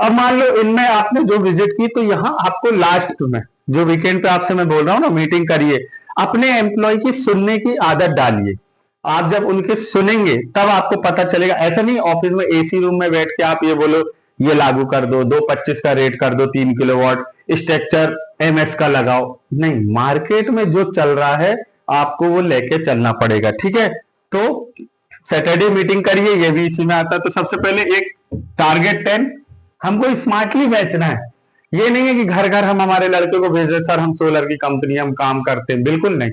अब मान लो इनमें आपने जो विजिट की, तो यहाँ आपको लास्ट में जो वीकेंड पे आपसे मैं बोल रहा हूँ ना, मीटिंग करिए, अपने एम्प्लॉय की सुनने की आदत डालिए। आप जब उनके सुनेंगे तब आपको पता चलेगा। ऐसा नहीं ऑफिस में एसी रूम में बैठ के आप ये बोलो ये लागू कर दो, 225 का रेट कर दो, 3 किलोवाट स्ट्रक्चर एमएस का लगाओ। नहीं, मार्केट में जो चल रहा है आपको वो लेके चलना पड़ेगा। ठीक है, तो सैटरडे मीटिंग करिए, ये भी इसी में आता है। तो सबसे पहले एक टारगेट 10, हमको स्मार्टली बेचना है। ये नहीं है कि घर घर हम हमारे लड़के को भेजे, सर हम सोलर की कंपनी हम काम करते हैं, बिल्कुल नहीं।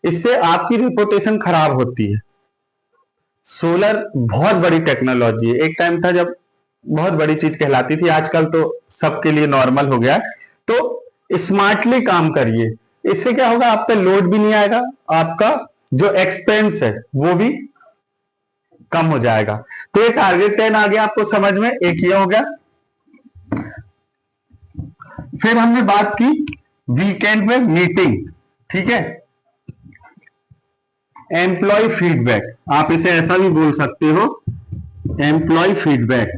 इससे आपकी रिपुटेशन खराब होती है। सोलर बहुत बड़ी टेक्नोलॉजी है। एक टाइम था जब बहुत बड़ी चीज कहलाती थी, आजकल तो सबके लिए नॉर्मल हो गया है। तो स्मार्टली काम करिए, इससे क्या होगा, आप पे लोड भी नहीं आएगा, आपका जो एक्सपेंस है वो भी कम हो जाएगा। तो ये टारगेट 10 आ गया आपको समझ में, एक ये हो गया। फिर हमने बात की वीकेंड में मीटिंग। ठीक है, एम्प्लॉय फीडबैक, आप इसे ऐसा भी बोल सकते हो, एम्प्लॉय फीडबैक।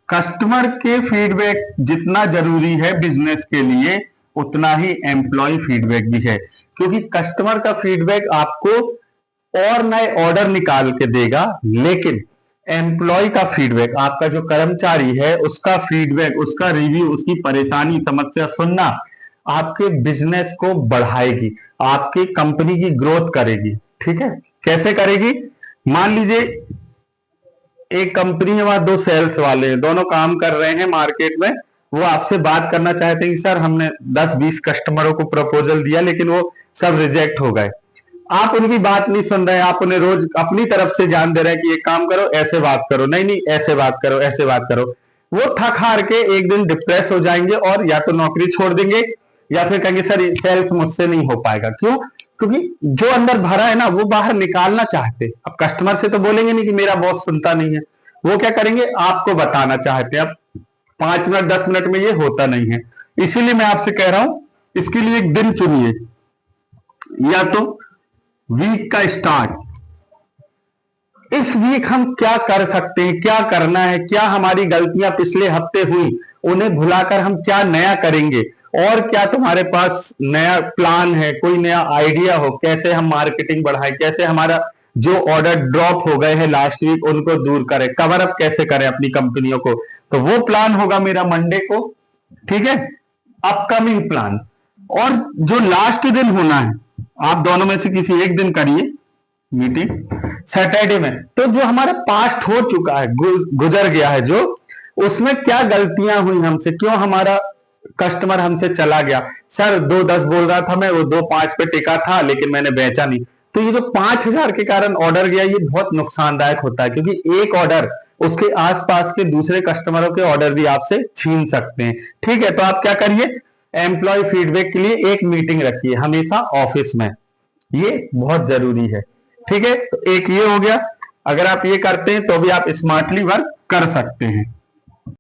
कस्टमर के फीडबैक जितना जरूरी है बिजनेस के लिए, उतना ही एम्प्लॉय फीडबैक भी है। क्योंकि कस्टमर का फीडबैक आपको और नए ऑर्डर निकाल के देगा, लेकिन एम्प्लॉय का फीडबैक, आपका जो कर्मचारी है उसका फीडबैक, उसका रिव्यू, उसकी परेशानी समस्या सुनना आपके बिजनेस को बढ़ाएगी, आपकी कंपनी की ग्रोथ करेगी। ठीक है, कैसे करेगी? मान लीजिए एक कंपनी है, वहां 2 सेल्स वाले हैं, दोनों काम कर रहे हैं मार्केट में। वो आपसे बात करना चाहते हैं कि सर हमने 10-20 कस्टमरों को प्रपोजल दिया, लेकिन वो सब रिजेक्ट हो गए। आप उनकी बात नहीं सुन रहे हैं, आप उन्हें रोज अपनी तरफ से ज्ञान दे रहे हैं कि एक काम करो, ऐसे बात करो, नहीं नहीं ऐसे बात करो, ऐसे बात करो। वो थक हार के एक दिन डिप्रेस हो जाएंगे और या तो नौकरी छोड़ देंगे या फिर कहेंगे सर सेल्स मुझसे नहीं हो पाएगा। क्यों? क्योंकि जो अंदर भरा है ना वो बाहर निकालना चाहते। अब कस्टमर से तो बोलेंगे नहीं कि मेरा बॉस सुनता नहीं है, वो क्या करेंगे, आपको बताना चाहते हैं। अब 5 मिनट 10 मिनट में ये होता नहीं है। इसीलिए मैं आपसे कह रहा हूं, इसके लिए एक दिन चुनिए, या तो वीक का स्टार्ट, इस वीक हम क्या कर सकते हैं, क्या करना है, क्या हमारी गलतियां पिछले हफ्ते हुई उन्हें भुलाकर हम क्या नया करेंगे, और क्या तुम्हारे पास नया प्लान है, कोई नया आइडिया हो, कैसे हम मार्केटिंग बढ़ाएं, कैसे हमारा जो ऑर्डर ड्रॉप हो गए हैं लास्ट वीक उनको दूर करें, कवर अप कैसे करें अपनी कंपनियों को। तो वो प्लान होगा मेरा मंडे को। ठीक है, अपकमिंग प्लान। और जो लास्ट दिन होना है, आप दोनों में से किसी एक दिन करिए मीटिंग, सैटरडे में। तो जो हमारा पास्ट हो चुका है, गुजर गया है, जो उसमें क्या गलतियां हुई हमसे, क्यों हमारा कस्टमर हमसे चला गया, सर 2.10 बोल रहा था मैं, वो 2.5 पे टिका था लेकिन मैंने बेचा नहीं। तो ये जो 5,000 के कारण ऑर्डर गया, ये बहुत नुकसानदायक होता है, क्योंकि एक ऑर्डर उसके आसपास के दूसरे कस्टमरों के ऑर्डर भी आपसे छीन सकते हैं। ठीक है, तो आप क्या करिए, एम्प्लॉय फीडबैक के लिए एक मीटिंग रखिए हमेशा ऑफिस में, ये बहुत जरूरी है। ठीक है, तो एक ये हो गया। अगर आप ये करते हैं तो भी आप स्मार्टली वर्क कर सकते हैं।